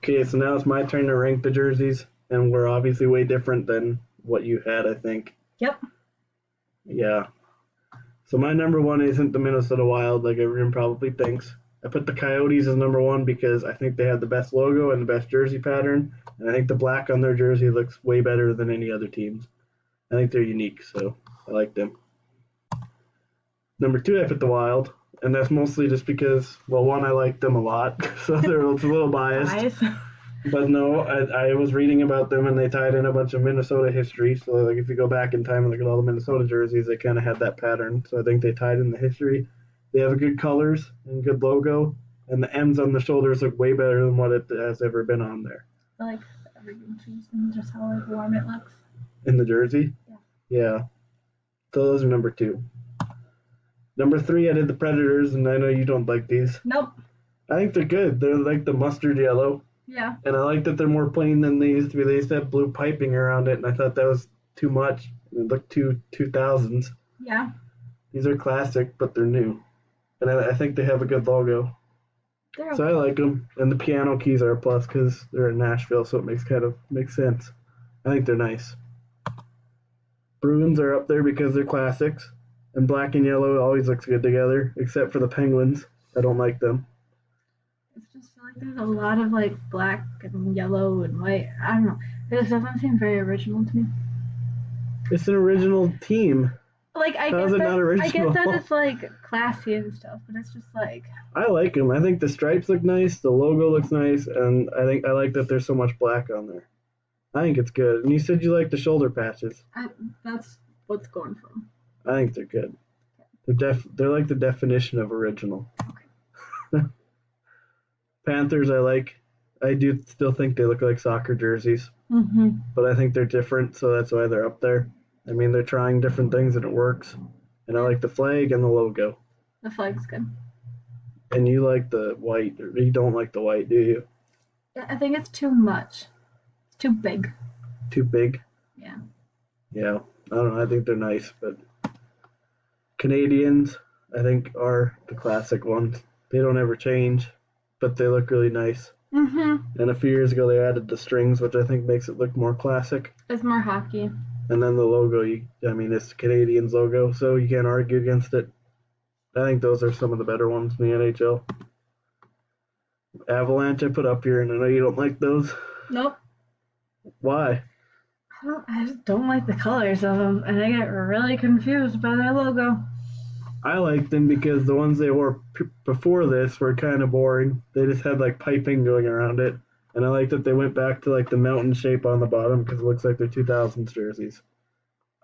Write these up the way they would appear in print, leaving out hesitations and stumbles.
Okay, so now it's my turn to rank the jerseys, and we're obviously way different than what you had, I think. Yep. Yeah. So my number one isn't the Minnesota Wild, like everyone probably thinks. I put the Coyotes as number one because I think they have the best logo and the best jersey pattern, and I think the black on their jersey looks way better than any other team's. I think they're unique, so I like them. Number two, I put the Wild, and that's mostly just because, well, one, I like them a lot, so it's a little biased. Nice. But no, I was reading about them, and they tied in a bunch of Minnesota history. So, like, if you go back in time and look at all the Minnesota jerseys, they kind of had that pattern. So I think they tied in the history. They have good colors and good logo, and the M's on the shoulders look way better than what it has ever been on there. I like everything and just how like warm it looks. In the jersey? Yeah. Yeah. So those are number two. Number three, I did the Predators, and I know you don't like these. Nope. I think they're good. They're like the mustard yellow. Yeah. And I like that they're more plain than they used to be. They used to have blue piping around it, and I thought that was too much. It looked too 2000s. Yeah. These are classic, but they're new. And I think they have a good logo. They're okay. So I like them. And the piano keys are a plus because they're in Nashville, so it makes sense. I think they're nice. Bruins are up there because they're classics. And black and yellow always looks good together, except for the Penguins. I don't like them. It's just like there's a lot of like black and yellow and white. I don't know. It just doesn't seem very original to me. It's an original team. Like I How is it not original? I get that it's like classy and stuff, but it's just like I like them. I think the stripes look nice, the logo looks nice, and I like that there's so much black on there. I think it's good. And you said you like the shoulder patches. that's what's going for them. I think they're good. They're like the definition of original. Okay. Panthers I like. I do still think they look like soccer jerseys, but I think they're different, so that's why they're up there. I mean, they're trying different things and it works. And I like the flag and the logo. The flag's good. And you like the white, or you don't like the white, do you? Yeah, I think it's too much. It's too big. Too big? Yeah. Yeah. I don't know. I think they're nice, but Canadians, I think, are the classic ones. They don't ever change, but they look really nice. And a few years ago, they added the strings, which I think makes it look more classic. It's more hockey. And then the logo, it's the Canadians logo, so you can't argue against it. I think those are some of the better ones in the NHL. Avalanche I put up here, and I know you don't like those. Nope. Why? I just don't like the colors of them, and I get really confused by their logo. I like them because the ones they wore before this were kind of boring. They just had like piping going around it. And I like that they went back to like the mountain shape on the bottom because it looks like they're 2000s jerseys.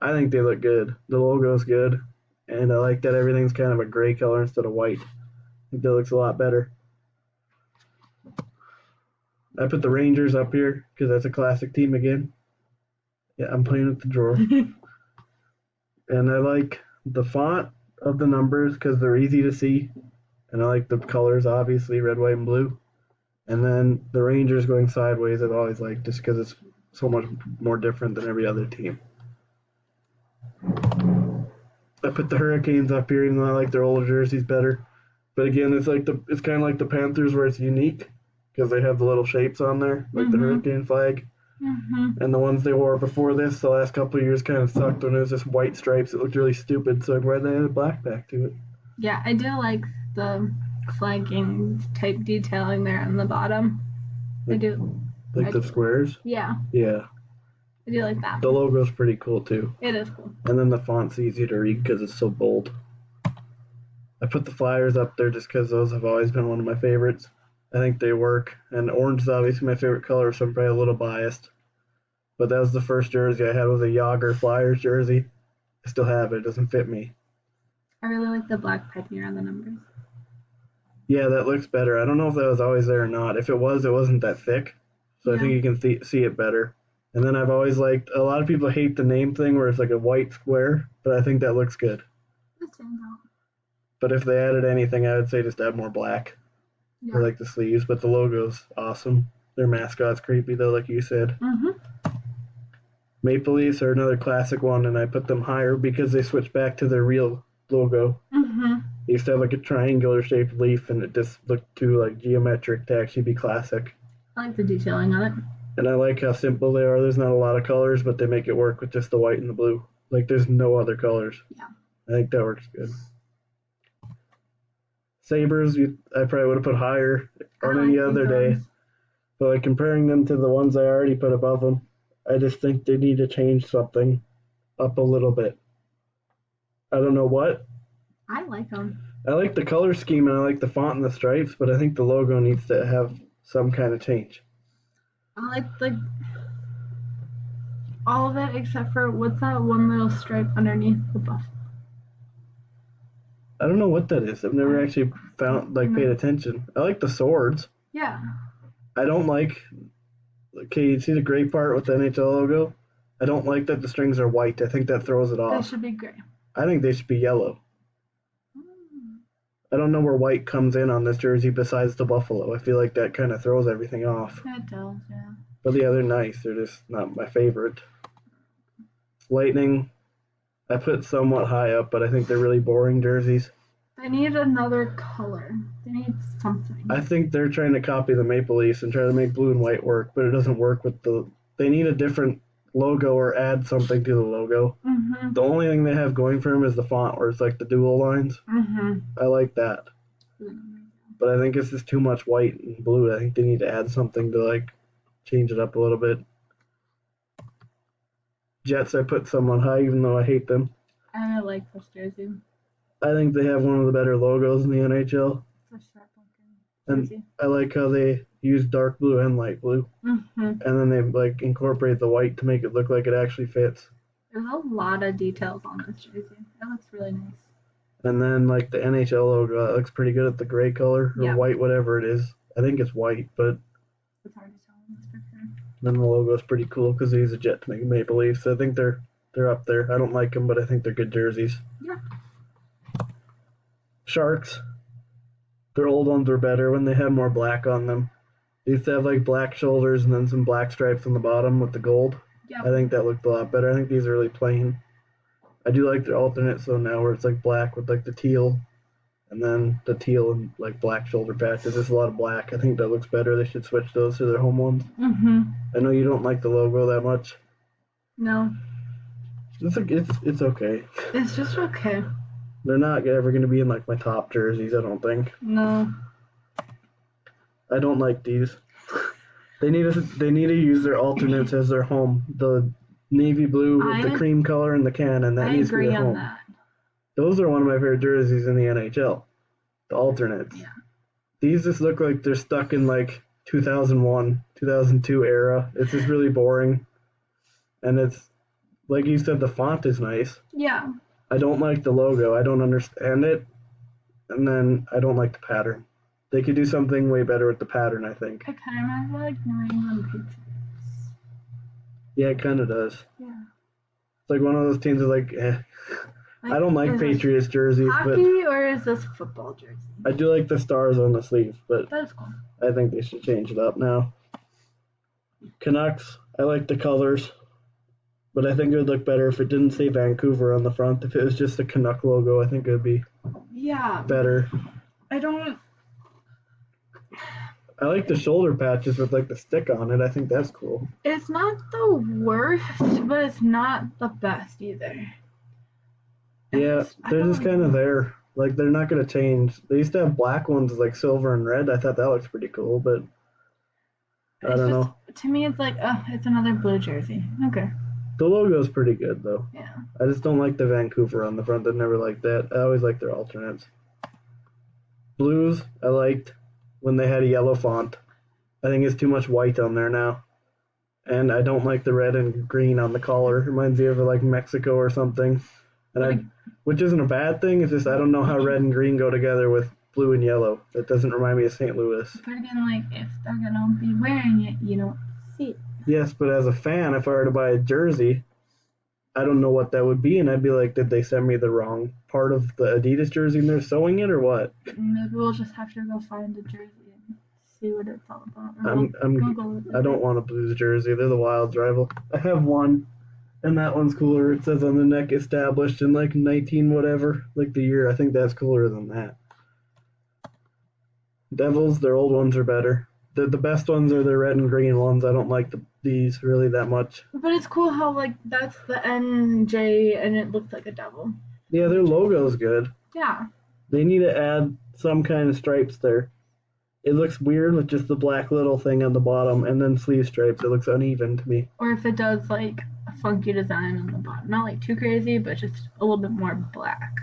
I think they look good. The logo's good. And I like that everything's kind of a gray color instead of white. I think that looks a lot better. I put the Rangers up here because that's a classic team again. Yeah, I'm playing with the drawer. And I like the font of the numbers because they're easy to see. And I like the colors, obviously, red, white, and blue. And then the Rangers going sideways I've always liked just because it's so much more different than every other team. I put the Hurricanes up here even though I like their older jerseys better. But again, it's kind of like the Panthers where it's unique because they have the little shapes on there, like the Hurricane flag. And the ones they wore before this, the last couple of years, kind of sucked when it was just white stripes. It looked really stupid, so I'm glad they added black back to it. Yeah, I do like the flagging type detailing there on the bottom. I do. Like the squares? Yeah. Yeah. I do like that. The logo's pretty cool, too. It is cool. And then the font's easy to read because it's so bold. I put the Flyers up there just because those have always been one of my favorites. I think they work. And orange is obviously my favorite color, so I'm probably a little biased. But that was the first jersey I had was a Yager Flyers jersey. I still have it. It doesn't fit me. I really like the black piping around the numbers. Yeah, that looks better. I don't know if that was always there or not. If it was, it wasn't that thick. So I think you can see it better. And then I've always liked, a lot of people hate the name thing where it's like a white square, but I think that looks good. It stands out. But if they added anything, I would say just add more black. Yeah. I like the sleeves, but the logo's awesome. Their mascot's creepy though, like you said. Maple Leafs are another classic one, and I put them higher because they switched back to their real logo. They used to have like a triangular shaped leaf, and it just looked too like geometric to actually be classic. I like the detailing on it. And I like how simple they are. There's not a lot of colors, but they make it work with just the white and the blue. Like there's no other colors. Yeah. I think that works good. Sabres, I probably would have put higher on any other day. But like comparing them to the ones I already put above them, I just think they need to change something up a little bit. I don't know what. I like them. I like the color scheme and I like the font and the stripes, but I think the logo needs to have some kind of change. I like all of it except for what's that one little stripe underneath the buff? I don't know what that is. I've never actually paid attention. I like the swords. Yeah. I don't like. Okay, you see the gray part with the NHL logo? I don't like that the strings are white. I think that throws it off. They should be gray. I think they should be yellow. I don't know where white comes in on this jersey besides the buffalo. I feel like that kind of throws everything off. It does, yeah. But yeah, they're nice. They're just not my favorite. Lightning, I put somewhat high up, but I think they're really boring jerseys. They need another color. They need something. I think they're trying to copy the Maple Leafs and try to make blue and white work, but it doesn't work with the. They need a different logo or add something to the logo. Mm-hmm. The only thing they have going for them is the font, where it's like the dual lines. Mm-hmm. I like that, but I think it's just too much white and blue. I think they need to add something to like change it up a little bit. Jets, I put somewhat high, even though I hate them. I like this jersey. I think they have one of the better logos in the NHL. It's a sharp looking jersey. And I like how they use dark blue and light blue. Mm-hmm. And then they like incorporate the white to make it look like it actually fits. There's a lot of details on this jersey. It looks really nice. And then like the NHL logo, that looks pretty good at the gray color or white, whatever it is. I think it's white, but it's hard to tell in this picture. Then the logo is pretty cool because they use a jet to make Maple Leafs. So I think they're up there. I don't like them, but I think they're good jerseys. Yeah. Sharks, their old ones were better when they had more black on them. They used to have like black shoulders and then some black stripes on the bottom with the gold. Yep. I think that looked a lot better. I think these are really plain. I do like their alternate, so now where it's like black with like the teal and then the teal and like black shoulder patches. There's a lot of black. I think that looks better. They should switch those to their home ones. Mm-hmm. I know you don't like the logo that much. No. It's okay. It's just okay. They're not ever going to be in like my top jerseys, I don't think. No. I don't like these. They need to use their alternates as their home. The navy blue with the cream color and the cannon. That needs to be their home. I agree on that. Those are one of my favorite jerseys in the NHL. The alternates. Yeah. These just look like they're stuck in like 2001, 2002 era. It's just really boring. And it's, like you said, the font is nice. Yeah. I don't like the logo. I don't understand it. And then I don't like the pattern. They could do something way better with the pattern, I think. It kind of reminds me like New England Patriots. Yeah, it kind of does. Yeah. It's like one of those teams that's like, eh. Like, I don't like Patriots jerseys. Hockey or is this football jersey? I do like the stars on the sleeve, but that's cool. I think they should change it up now. Canucks, I like the colors, but I think it would look better if it didn't say Vancouver on the front. If it was just a Canuck logo, I think it would be better. I like the shoulder patches with like the stick on it. I think that's cool. It's not the worst, but it's not the best either. Yeah, they're just kind of there. Like, they're not going to change. They used to have black ones like silver and red. I thought that looks pretty cool, but I don't know. To me, it's like, oh, it's another blue jersey. Okay. The logo's pretty good, though. Yeah. I just don't like the Vancouver on the front. I never liked that. I always liked their alternates. Blues, I liked when they had a yellow font. I think it's too much white on there now. And I don't like the red and green on the collar. It reminds me of like Mexico or something. And which isn't a bad thing. It's just I don't know how red and green go together with blue and yellow. It doesn't remind me of St. Louis. But again, like, if they're gonna be wearing it, you don't see it. Yes, but as a fan, if I were to buy a jersey, I don't know what that would be, and I'd be like, did they send me the wrong part of the Adidas jersey and they're sewing it, or what? Maybe we'll just have to go find a jersey and see what it's all about. I don't want a Blues jersey. They're the Wild's rival. I have one. And that one's cooler. It says on the neck, established in like 19 whatever, like the year. I think that's cooler than that. Devils, their old ones are better. The best ones are the red and green ones. I don't like these really that much. But it's cool how like that's the NJ and it looks like a devil. Yeah, their logo's good. Yeah. They need to add some kind of stripes there. It looks weird with just the black little thing on the bottom and then sleeve stripes. It looks uneven to me. Or if it does like a funky design on the bottom. Not like too crazy, but just a little bit more black.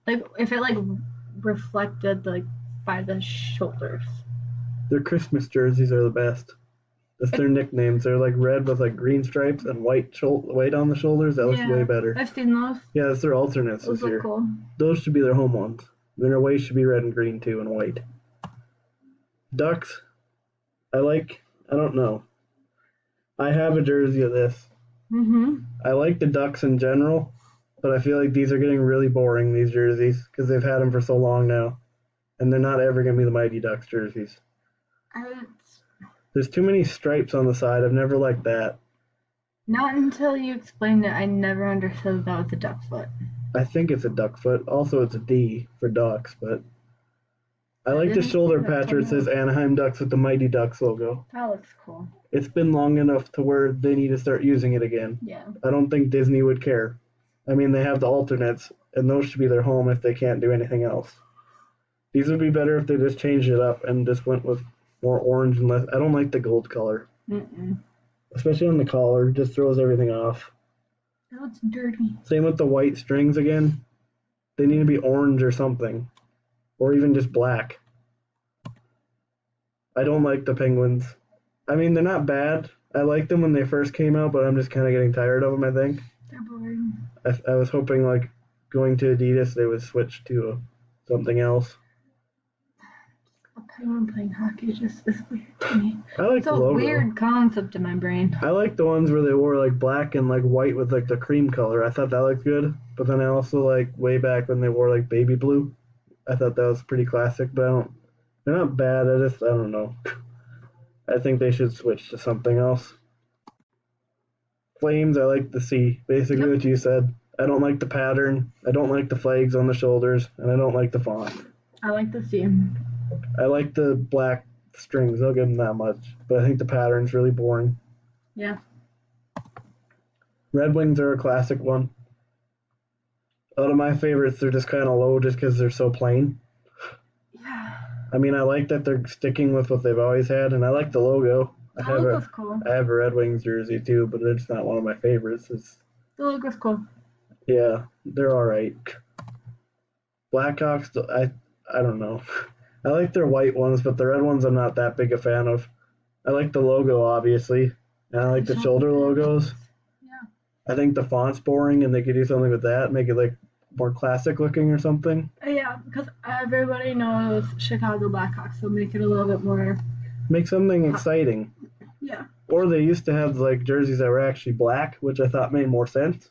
Like if it like reflected like by the shoulders. Their Christmas jerseys are the best. That's their nicknames. They're like red with like green stripes and white on the shoulders. That looks way better. I've seen those. Yeah, that's their alternates Those this year. look cool. Those should be their home ones. Their away should be red and green too and white. Ducks, I don't know. I have a jersey of this. I like the Ducks in general, but I feel like these are getting really boring, these jerseys, because they've had them for so long now. And they're not ever going to be the Mighty Ducks jerseys. There's too many stripes on the side. I've never liked that. Not until you explained it, I never understood that was a duck foot. I think it's a duck foot. Also, it's a D for Ducks, but I like the shoulder patch where it says Anaheim Ducks with the Mighty Ducks logo. That looks cool. It's been long enough to where they need to start using it again. Yeah. I don't think Disney would care. I mean, they have the alternates, and those should be their home if they can't do anything else. These would be better if they just changed it up and just went with more orange and less. I don't like the gold color. Especially on the collar. Just throws everything off. That looks dirty. Same with the white strings again. They need to be orange or something. Or even just black. I don't like the Penguins. I mean, they're not bad. I liked them when they first came out, but I'm just kind of getting tired of them, I think. They're boring. I was hoping, like, going to Adidas, they would switch to something else. A penguin playing hockey just is weird to me. I like the logo. It's a weird concept in my brain. I like the ones where they wore, like, black and, like, white with, like, the cream color. I thought that looked good. But then I also, like, way back when they wore, like, baby blue. I thought that was pretty classic, but they're not bad. I don't know. I think they should switch to something else. Flames, I like to see. Basically what you said. I don't like the pattern. I don't like the flags on the shoulders. And I don't like the font. I like the sea. I like the black strings. I'll give them that much. But I think the pattern's really boring. Yeah. Red Wings are a classic one. Out of my favorites, they're just kind of low just because they're so plain. Yeah. I mean, I like that they're sticking with what they've always had, and I like the logo. The logo's cool. I have a Red Wings jersey too, but it's not one of my favorites. The logo's cool. Yeah, they're all right. Blackhawks, I don't know. I like their white ones, but the red ones I'm not that big a fan of. I like the logo, obviously, and I like the shoulder logos. Yeah. I think the font's boring, and they could do something with that, make it like more classic looking or something. Yeah, because everybody knows Chicago Blackhawks, so make it a little bit more. Make something exciting. Yeah. Or they used to have like jerseys that were actually black, which I thought made more sense.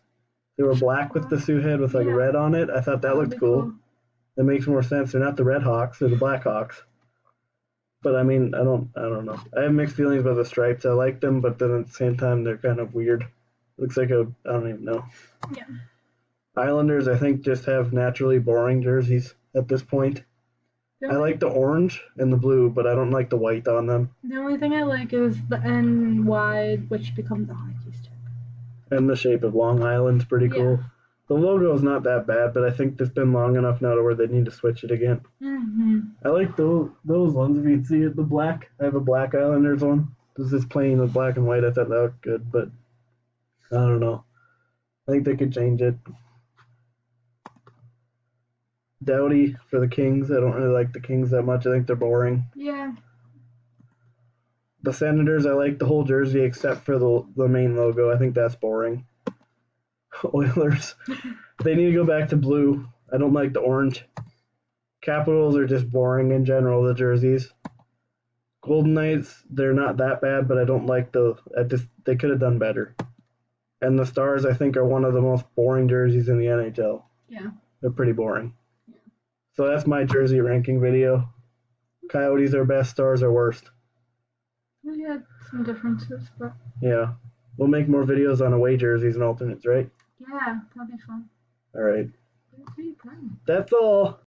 They were black with the Sioux head with like red on it. I thought that looked cool. That makes more sense. They're not the Red Hawks, they're the Blackhawks. But I mean, I don't know. I have mixed feelings about the stripes. I like them, but then at the same time, they're kind of weird. Looks like I don't even know. Yeah. Islanders, I think, just have naturally boring jerseys at this point. I like the orange and the blue, but I don't like the white on them. The only thing I like is the NY, which becomes a hockey stick. And the shape of Long Island's pretty cool. The logo is not that bad, but I think it's been long enough now to where they need to switch it again. I like those ones. If you see it, the black. I have a black Islanders one. This is plain with black and white. I thought that looked good, but I don't know. I think they could change it. Doughty for the Kings. I don't really like the Kings that much. I think they're boring. Yeah. The Senators, I like the whole jersey except for the main logo. I think that's boring. Oilers, they need to go back to blue. I don't like the orange. Capitals are just boring in general, the jerseys. Golden Knights, they're not that bad, but I don't like they could have done better. And the Stars, I think, are one of the most boring jerseys in the NHL. Yeah. They're pretty boring. Yeah. So that's my jersey ranking video. Coyotes are best, Stars are worst. We had some differences, but... Yeah. We'll make more videos on away jerseys and alternates, right? Yeah, that'll be fun. All right. Okay, fine. That's all.